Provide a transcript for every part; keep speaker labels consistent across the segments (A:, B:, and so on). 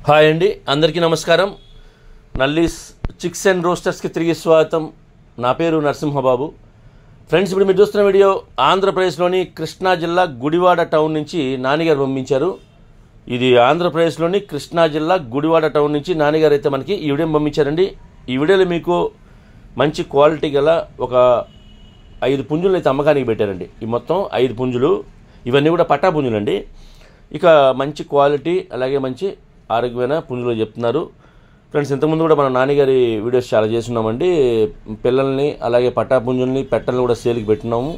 A: Hi అండి, అందరికీ నమస్కారం. నల్లీస్ చిక్స్ అండ్ రోస్టర్స్కి తిరిగి స్వాగతం. నా పేరు నరసింహబాబు. ఫ్రెండ్స్, ఇప్పుడు మీరు చూస్తున్న వీడియో ఆంధ్రప్రదేశ్లోని కృష్ణా జిల్లా గుడివాడ టౌన్ నుంచి నానిగారు పంపించారు. ఇది ఆంధ్రప్రదేశ్లోని కృష్ణా జిల్లా గుడివాడ టౌన్ నుంచి నానిగారు అయితే మనకి ఈ వీడియో పంపించారండి. ఈ వీడియోలో మీకు మంచి క్వాలిటీ గల ఒక 5 పుంజులు అయితే అమ్మకానికి పెట్టారండి. ఈ మొత్తం 5 పుంజులు, ఇవన్నీ కూడా పట్టా పుంజులు అండి. ఇక మంచి క్వాలిటీ అలాగే మంచి ఆరోగ్యమైన పుంజులు చెప్తున్నారు. ఫ్రెండ్స్, ఇంతకుముందు కూడా మనం నాన్నగారి వీడియోస్ చాలా చేస్తున్నామండి. పిల్లల్ని అలాగే పట్టా పుంజుల్ని పెట్టల్ని కూడా సేల్కి పెట్టినాము.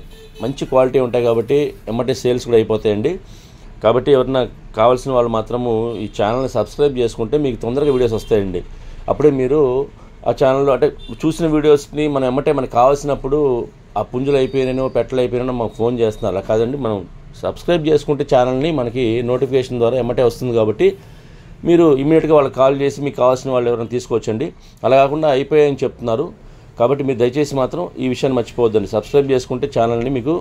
A: మంచి క్వాలిటీ ఉంటాయి కాబట్టి ఎమ్మటే సేల్స్ కూడా అయిపోతాయండి. కాబట్టి ఎవరైనా కావాల్సిన వాళ్ళు మాత్రము ఈ ఛానల్ని సబ్స్క్రైబ్ చేసుకుంటే మీకు తొందరగా వీడియోస్ వస్తాయండి. అప్పుడే మీరు ఆ ఛానల్లో అంటే చూసిన వీడియోస్ని మనం ఎమ్మటే మనకు కావాల్సినప్పుడు ఆ పుంజులు అయిపోయినానో పెట్టలు అయిపోయినానో మాకు ఫోన్ చేస్తున్నారు. అలా కాదండి, మనం సబ్స్క్రైబ్ చేసుకుంటే ఛానల్ని మనకి నోటిఫికేషన్ ద్వారా ఎమ్మటే వస్తుంది. కాబట్టి మీరు ఇమీడియట్గా వాళ్ళకి కాల్ చేసి మీకు కావాల్సిన వాళ్ళు ఎవరైనా తీసుకోవచ్చండి. అలా కాకుండా అయిపోయాయని చెప్తున్నారు. కాబట్టి మీరు దయచేసి మాత్రం ఈ విషయాన్ని మర్చిపోవద్దండి. సబ్స్క్రైబ్ చేసుకుంటే ఛానల్ని మీకు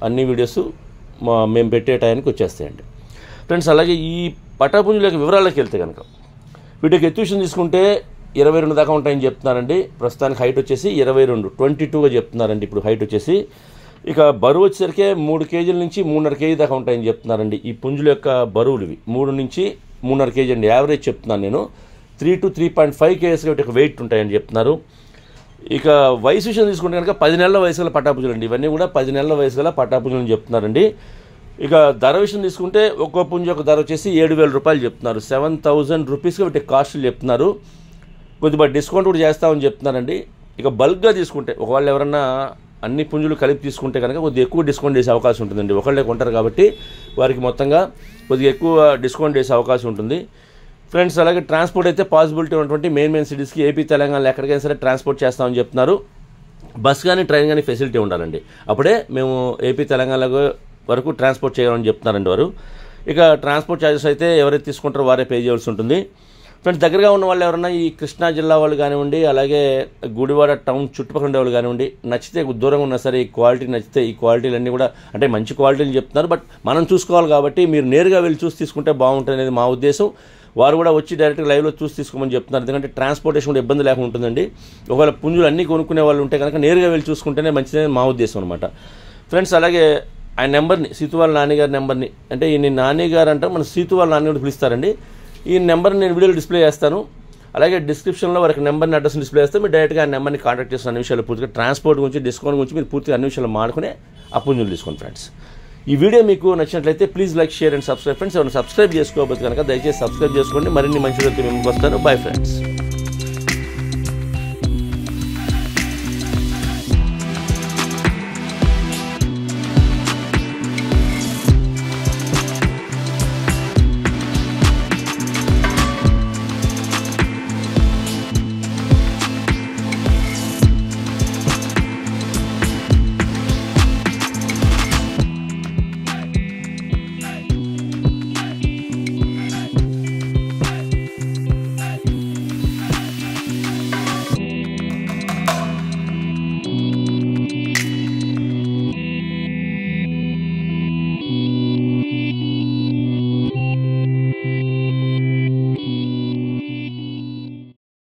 A: అన్ని వీడియోస్ మేము పెట్టే టైంకి వచ్చేస్తాయండి. ఫ్రెండ్స్, అలాగే ఈ పటాపుంజుల యొక్క వివరాల్లోకి వెళ్తే కనుక వీటికి ఎత్తుషన్ తీసుకుంటే 22 దాకా ఉంటాయని చెప్తున్నారండి. ప్రస్తుతానికి హైట్ వచ్చేసి 22గా చెప్తున్నారండి. ఇప్పుడు హైట్ వచ్చేసి ఇక బరువు వచ్చేసరికి 3 కేజీల నుంచి 3.5 కేజీ దాకా ఉంటాయని చెప్తున్నారండి. ఈ పుంజుల యొక్క బరువులు ఇవి 3 నుంచి 3.5 కేజీ అండి. యావరేజ్ చెప్తున్నాను నేను. 3 to 3.5 కేజీస్ ఒక వెయిట్ ఉంటాయని చెప్తున్నారు. ఇక వయసు విషయం తీసుకుంటే కనుక 10 నెలల వయసు గల పటాపుంజులు అండి. ఇవన్నీ కూడా 10 నెలల వయసు గల పటాపుంజులు అని చెప్తున్నారండి. ఇక ధర విషయం తీసుకుంటే ఒక్కో పుంజు యొక్క ధర వచ్చేసి 7,000 రూపాయలు చెప్తున్నారు. 7,000 రూపీస్గా వీటి కాస్టులు చెప్తున్నారు. కొద్దిగా డిస్కౌంట్ కూడా చేస్తామని చెప్తున్నారండి. ఇక బల్క్గా తీసుకుంటే ఒకవేళ ఎవరన్నా అన్ని పుంజులు కలిపి తీసుకుంటే కనుక కొద్దిగా ఎక్కువ డిస్కౌంట్ చేసే అవకాశం ఉంటుందండి. ఒకళ్ళే కొంటారు కాబట్టి వారికి మొత్తంగా కొద్దిగా ఎక్కువ డిస్కౌంట్ చేసే అవకాశం ఉంటుంది. ఫ్రెండ్స్, అలాగే ట్రాన్స్పోర్ట్ అయితే పాసిబిలిటీ ఉన్నటువంటి మెయిన్ సిటీస్కి ఏపీ తెలంగాణలో ఎక్కడికైనా సరే ట్రాన్స్పోర్ట్ చేస్తామని చెప్తున్నారు. బస్ కానీ ట్రైన్ కానీ ఫెసిలిటీ ఉండాలండి. అప్పుడే మేము ఏపీ తెలంగాణ వరకు ట్రాన్స్పోర్ట్ చేయాలని చెప్తున్నారండి వారు. ఇక ట్రాన్స్పోర్ట్ ఛార్జెస్ అయితే ఎవరైతే తీసుకుంటారో వారే పే చేయాల్సి ఉంటుంది. ఫ్రెండ్స్, దగ్గరగా ఉన్న వాళ్ళు ఎవరైనా ఈ కృష్ణా జిల్లా వాళ్ళు కానివ్వండి, అలాగే గుడివాడ టౌన్ చుట్టుపక్కల ఉండే వాళ్ళు కానివ్వండి, నచ్చితే దూరంగా ఉన్నా సరే ఈ క్వాలిటీ నచ్చితే ఈ క్వాలిటీలన్నీ కూడా అంటే మంచి క్వాలిటీలు చెప్తున్నారు. బట్ మనం చూసుకోవాలి కాబట్టి మీరు నేరుగా వెళ్ళి చూసి తీసుకుంటే బాగుంటుంది అనేది మా ఉద్దేశం. వారు కూడా వచ్చి డైరెక్ట్గా లైవ్లో చూసి తీసుకోమని చెప్తున్నారు. ఎందుకంటే ట్రాన్స్పోర్టేషన్ కూడా ఇబ్బంది లేకుండా ఉంటుందండి. ఒకవేళ పుంజులు అన్నీ కొనుక్కునే వాళ్ళు ఉంటే కనుక నేరుగా వెళ్ళి చూసుకుంటేనే మంచిదని మా ఉద్దేశం అనమాట. ఫ్రెండ్స్, అలాగే ఆయన నెంబర్ని, సీతువాళ్ళ నాన్నగారి నెంబర్ని, అంటే ఈయన నాన్నగారు అంటే మన సీతువాళ్ళ నాన్నగారు పిలుస్తారండి. ఈ నెంబర్ని నేను వీడియోలో డిస్ప్లే చేస్తాను. అలాగే డిస్క్రిప్షన్లో వారికి నెంబర్ని అడ్రస్ని డిస్ప్లే చేస్తే మీరు డైరెక్ట్గా ఆ నెంబర్ని కాంటాక్ట్ చేస్తున్న అన్ని విషయాలు పూర్తిగా ట్రాన్స్పోర్ట్ గురించి, డిస్కౌంట్ గురించి మీరు పూర్తిగా అన్ని విషయాలు మాడుకునే ఆ పుంజులు తీసుకోండి. ఫ్రెండ్స్, ఈ వీడియో మీకు నచ్చినట్లయితే please like, share and subscribe. Friends, ఎవరైనా సబ్స్క్రైబ్ చేసుకోకపోతే కనుక దయచేసి సబ్స్క్రైబ్ చేసుకోండి. మరిన్ని మంచి వీడియోతో మేము వస్తాను. Bye friends.